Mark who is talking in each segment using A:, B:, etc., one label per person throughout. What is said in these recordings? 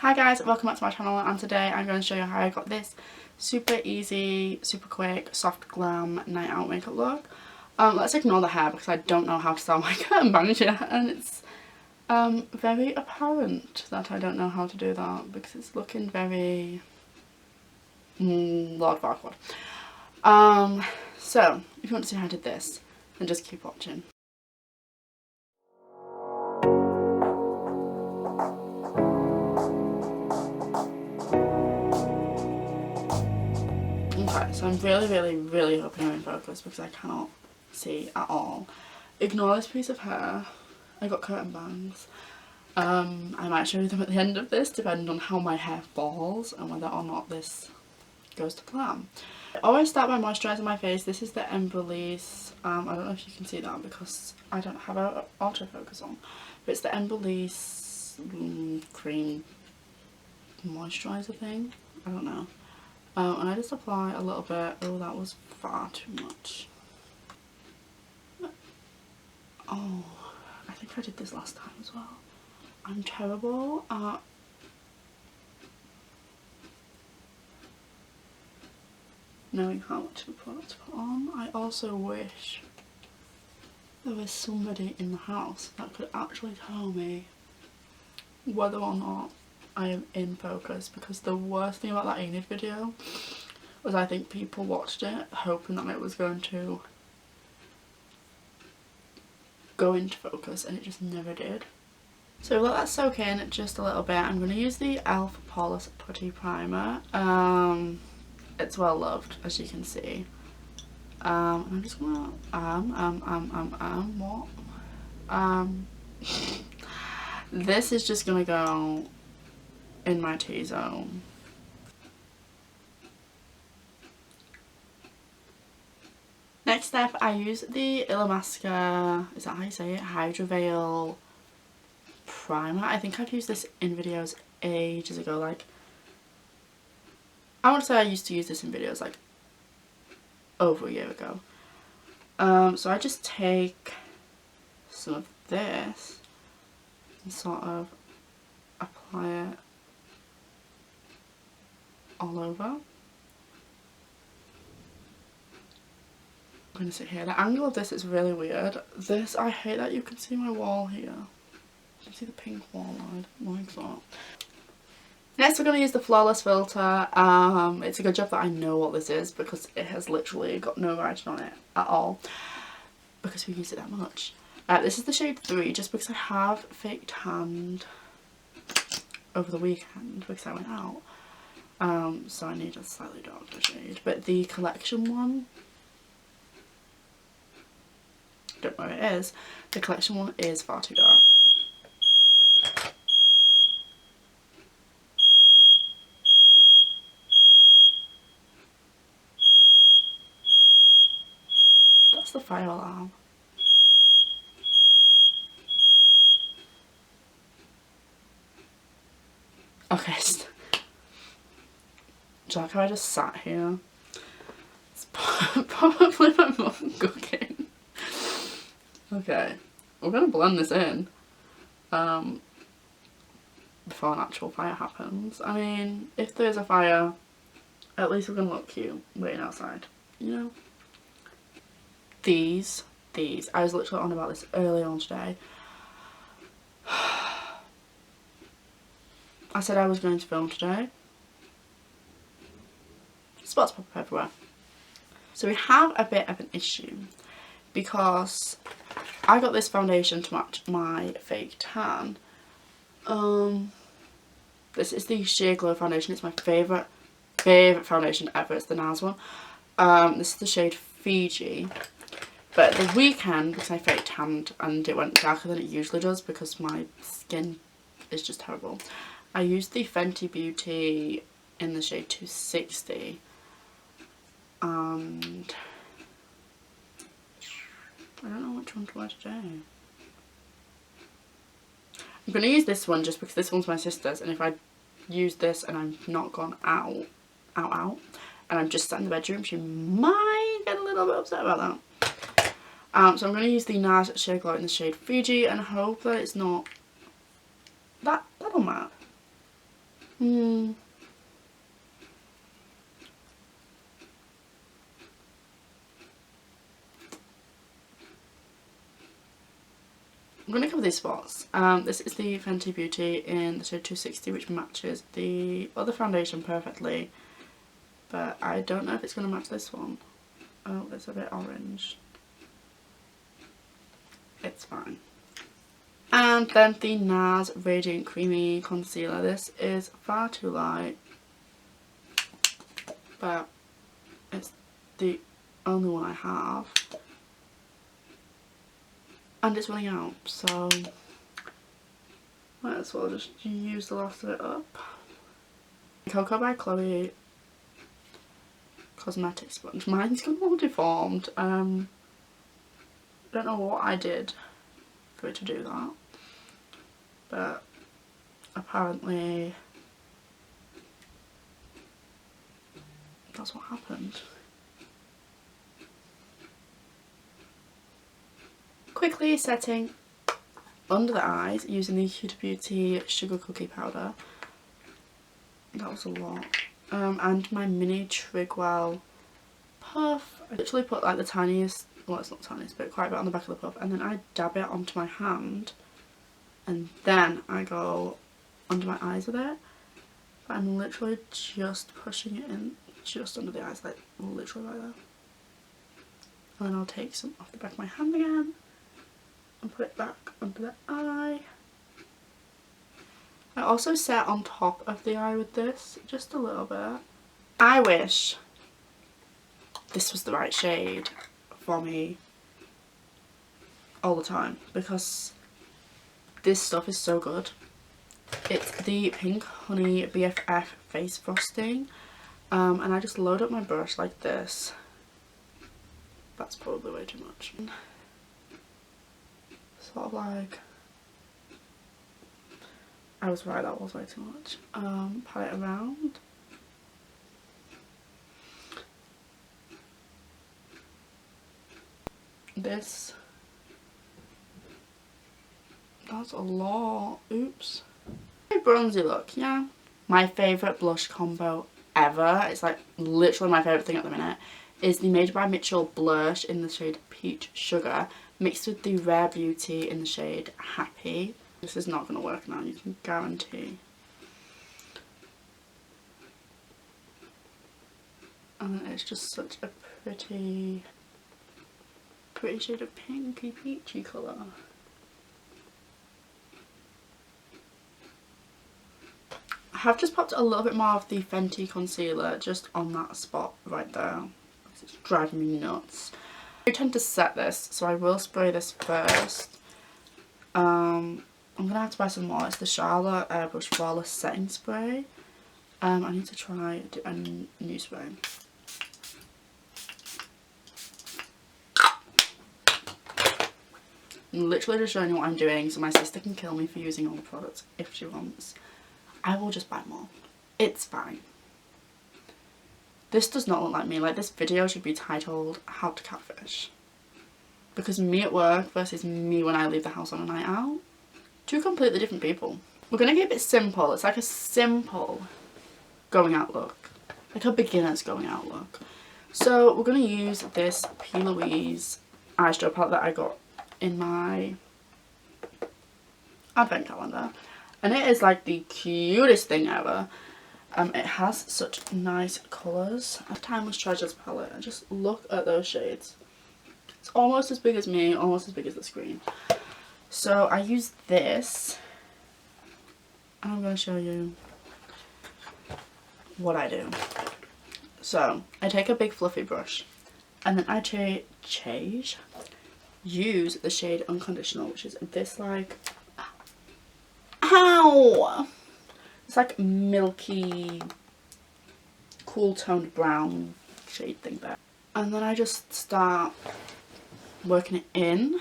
A: Hi guys, welcome back to my channel, and today I'm going to show you how I got this super easy, super quick, soft glam night out makeup look. Let's ignore the hair because I don't know how to style my curtain bangs yet, and it's very apparent that I don't know how to do that because it's looking very Lord Farquaad. So if you want to see how I did this, then just keep watching. Okay, so I'm really hoping I'm in focus because I cannot see at all. Ignore this piece of hair. I got curtain bangs. I might show you them at the end of this depending on how my hair falls and whether or not this goes to plan. I always start by moisturising my face. This is the Embryolisse. I don't know if you can see that because I don't have an autofocus on. But it's the Embryolisse cream moisturiser thing. I don't know. And I just apply a little bit. Oh, that was far too much. Oh, I think I did this last time as well. I'm terrible at knowing how much of a product to put on. I also wish there was somebody in the house that could actually tell me whether or not I am in focus, because the worst thing about that Enid video was I think people watched it hoping that it was going to go into focus and it just never did. So let that soak in just a little bit. I'm going to use the e.l.f. Poreless Putty Primer. It's well loved, as you can see. I'm just gonna this is just gonna go in my T-zone. Next step, I use the Illamasqua, is that how you say it? Hydra Veil Primer. I think I've used this in videos ages ago, like, I want to say I used to use this in videos like over a year ago. So I just take some of this and sort of apply it all over. I'm going to sit here. The angle of this is really weird. This, I hate that you can see my wall here. You can see the pink wall, I don't like that. Next we're going to use the Flawless filter. It's a good job that I know what this is because it has literally got no writing on it at all because we use it that much. This is the shade 3 just because I have fake tanned over the weekend because I went out. So I need a slightly darker shade. But the collection one, don't know where it is, the collection one is far too dark. That's the fire alarm. Okay, do you like how I just sat here? It's probably my mum cooking. Okay, we're going to blend this in before an actual fire happens. I mean, if there's a fire, at least we're going to look cute waiting outside, you know? These, I was literally on about this early on today. I said I was going to film today. Spots pop up everywhere. So we have a bit of an issue because I got this foundation to match my fake tan. This is the Sheer Glow foundation. It's my favourite foundation ever. It's the NARS one. This is the shade Fiji. But the weekend, because I fake tanned and it went darker than it usually does because my skin is just terrible, I used the Fenty Beauty in the shade 260. And I don't know which one to wear today. I'm going to use this one just because this one's my sister's, and if I use this and I'm not gone out, and I'm just sat in the bedroom, she might get a little bit upset about that. So I'm going to use the NARS Sheer Glow in the shade Fiji and hope that it's not... That'll matte. I'm going to cover these spots. This is the Fenty Beauty in the shade 260, which matches the other foundation perfectly. But I don't know if it's going to match this one. Oh, it's a bit orange. It's fine. And then the NARS Radiant Creamy Concealer. This is far too light, but it's the only one I have. And it's running out, so might as well just use the last of it up. Cocoa by Chloe Cosmetic Sponge. Mine's gone all deformed. I don't know what I did for it to do that, but apparently that's what happened. Quickly setting under the eyes using the Huda Beauty Sugar Cookie Powder. That was a lot. And my mini Trigwell puff. I literally put like the tiniest, well it's not the tiniest, but quite a bit on the back of the puff, and then I dab it onto my hand and then I go under my eyes with it. But I'm literally just pushing it in just under the eyes, like literally right there. And then I'll take some off the back of my hand again and put it back under the eye. I also set on top of the eye with this, just a little bit. I wish this was the right shade for me all the time, because this stuff is so good. It's the Pink Honey BFF Face Frosting, and I just load up my brush like this. That's probably way too much. Sort of like, I was right, that was way too much. Pat it around. This, that's a lot. Oops. Bronzy look, yeah. My favourite blush combo ever, it's like literally my favourite thing at the minute, is the Made by Mitchell blush in the shade Peach Sugar mixed with the Rare Beauty in the shade Happy. This is not going to work now, you can guarantee. And it's just such a pretty shade of pinky peachy colour. I have just popped a little bit more of the Fenty concealer just on that spot right there. It's driving me nuts. I tend to set this, so I will spray this first. I'm going to have to buy some more. It's the Charlotte Airbrush Flawless Setting Spray. I need to try a new spray. I'm literally just showing you what I'm doing so my sister can kill me for using all the products if she wants. I will just buy more. It's fine. This does not look like me. Like, this video should be titled How to Catfish. Because me at work versus me when I leave the house on a night out. Two completely different people. We're going to keep it simple. It's like a simple going out look. Like a beginner's going out look. So we're going to use this P. Louise eyeshadow palette that I got in my advent calendar. And it is like the cutest thing ever. It has such nice colours. A Timeless Treasures palette. And just look at those shades. It's almost as big as me, almost as big as the screen. So I use this. And I'm going to show you what I do. So I take a big fluffy brush. And then I use the shade Unconditional, which is this like, ow! It's like milky, cool toned brown shade thing there. And then I just start working it in.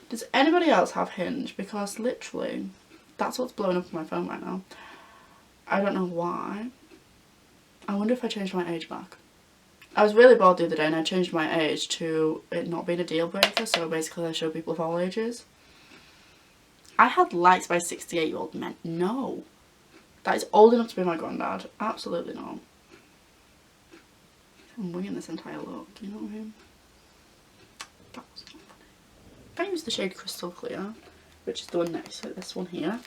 A: Does anybody else have Hinge? Because literally, that's what's blowing up on my phone right now. I don't know why. I wonder if I changed my age back. I was really bored the other day and I changed my age to it not being a deal breaker, so basically I show people of all ages. I had likes by 68-year-old men. No. that is old enough to be my granddad. Absolutely not. I'm winging this entire look, you know what I mean? That was not funny. If I use the shade Crystal Clear, which is the one next to this one here,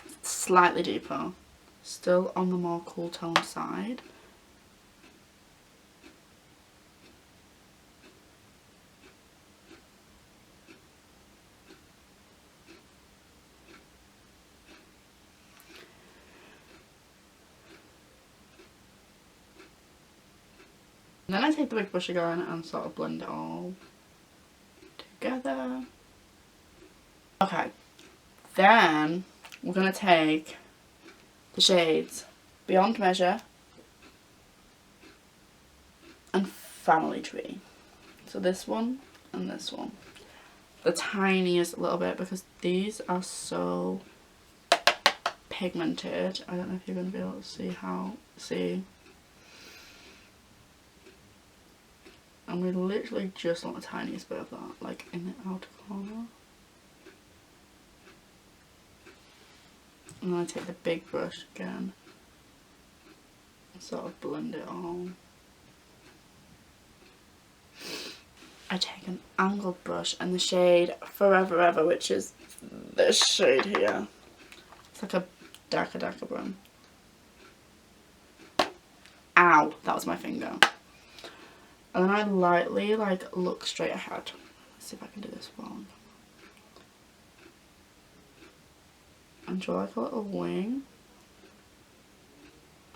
A: it's slightly deeper, still on the more cool tone side. And then I take the big brush again and sort of blend it all together. Okay, then we're going to take the shades Beyond Measure and Family Tree. So this one and this one. The tiniest little bit, because these are so pigmented. I don't know if you're going to be able to see. And we literally just want the tiniest bit of that, like in the outer corner. And then I take the big brush again and sort of blend it all. I take an angled brush and the shade Forever Ever, which is this shade here. It's like a darker brown. Ow, that was my finger. And then I lightly like look straight ahead. Let's see if I can do this wrong. And draw like a little wing.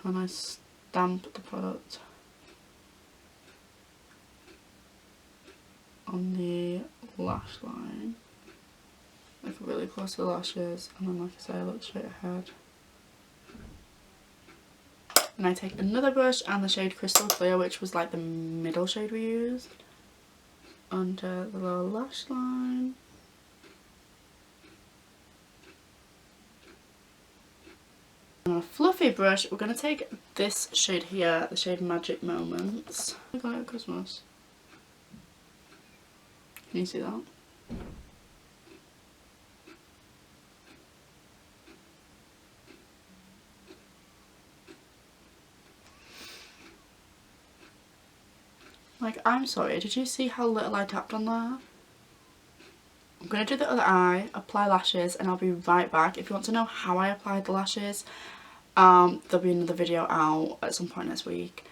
A: And I stamp the product on the lash line. Like really close to the lashes. And then like I say, I look straight ahead. And I take another brush and the shade Crystal Clear, which was like the middle shade we used, under the lower lash line. And on a fluffy brush, we're going to take this shade here, the shade Magic Moments. I got it at Christmas. Can you see that? Like, I'm sorry, did you see how little I tapped on there? I'm going to do the other eye, apply lashes, and I'll be right back. If you want to know how I applied the lashes, there'll be another video out at some point this week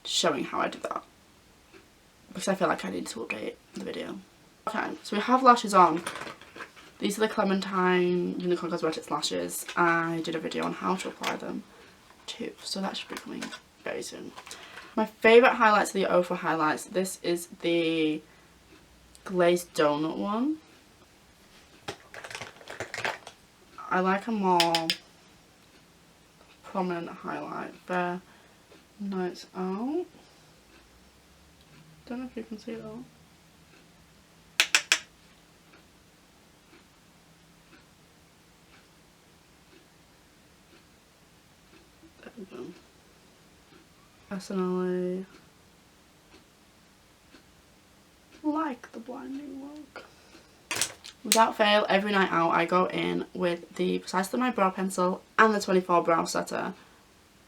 A: showing how I did that. Because I feel like I need to update the video. Okay, so we have lashes on. These are the Clementine Unicorn Cosmetics lashes. I did a video on how to apply them too, so that should be coming very soon. My favourite highlights are the Ofra highlights. This is the glazed donut one. I like a more prominent highlight. There, Nights Out. Don't know if you can see that. There we go. Personally like the blinding look. Without fail, every night out I go in with the Precisely My Brow Pencil and the 24 Brow Setter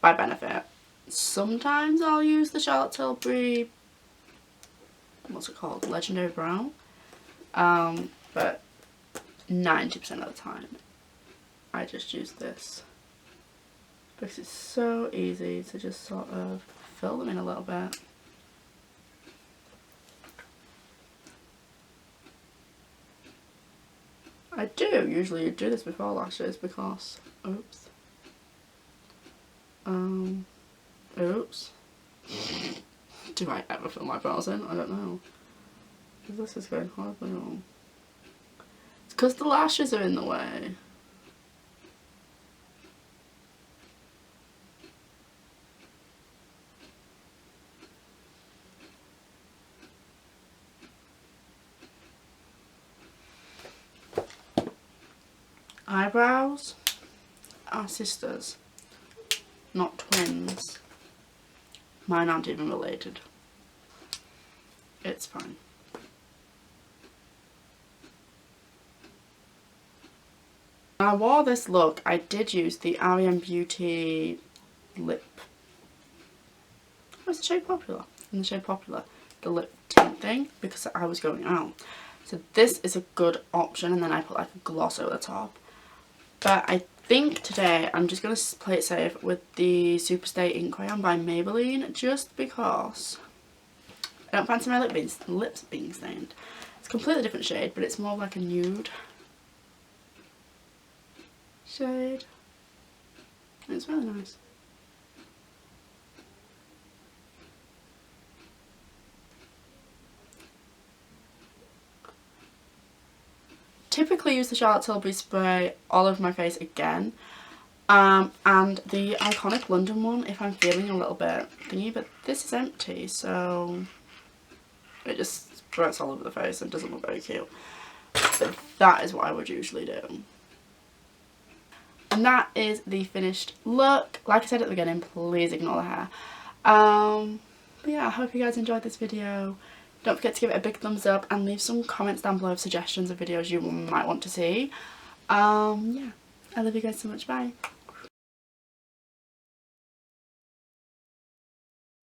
A: by Benefit. Sometimes I'll use the Charlotte Tilbury, what's it called, Legendary Brow, but 90% of the time I just use this. Because it's so easy to just sort of fill them in a little bit. I do usually do this before lashes because, oops. Do I ever fill my brows in? I don't know. This is going horribly wrong. It's because the lashes are in the way. Eyebrows are sisters, not twins. Mine aren't even related. It's fine. I wore this look, I did use the R.E.M. Beauty lip. Was the shade Popular? In the shade Popular, the lip tint thing, because I was going out. So this is a good option, and then I put like a gloss over the top. But I think today I'm just going to play it safe with the Superstay Ink Crayon by Maybelline, just because I don't fancy my lips being stained. It's a completely different shade, but it's more like a nude shade. It's really nice. Typically use the Charlotte Tilbury spray all over my face again, and the iconic London one if I'm feeling a little bit thingy, but this is empty, so it just spurts all over the face and doesn't look very cute. But that is what I would usually do. And that is the finished look. Like I said at the beginning, please ignore the hair. But yeah, I hope you guys enjoyed this video. Don't forget to give it a big thumbs up and leave some comments down below of suggestions of videos you might want to see. Yeah, I love you guys so much. Bye.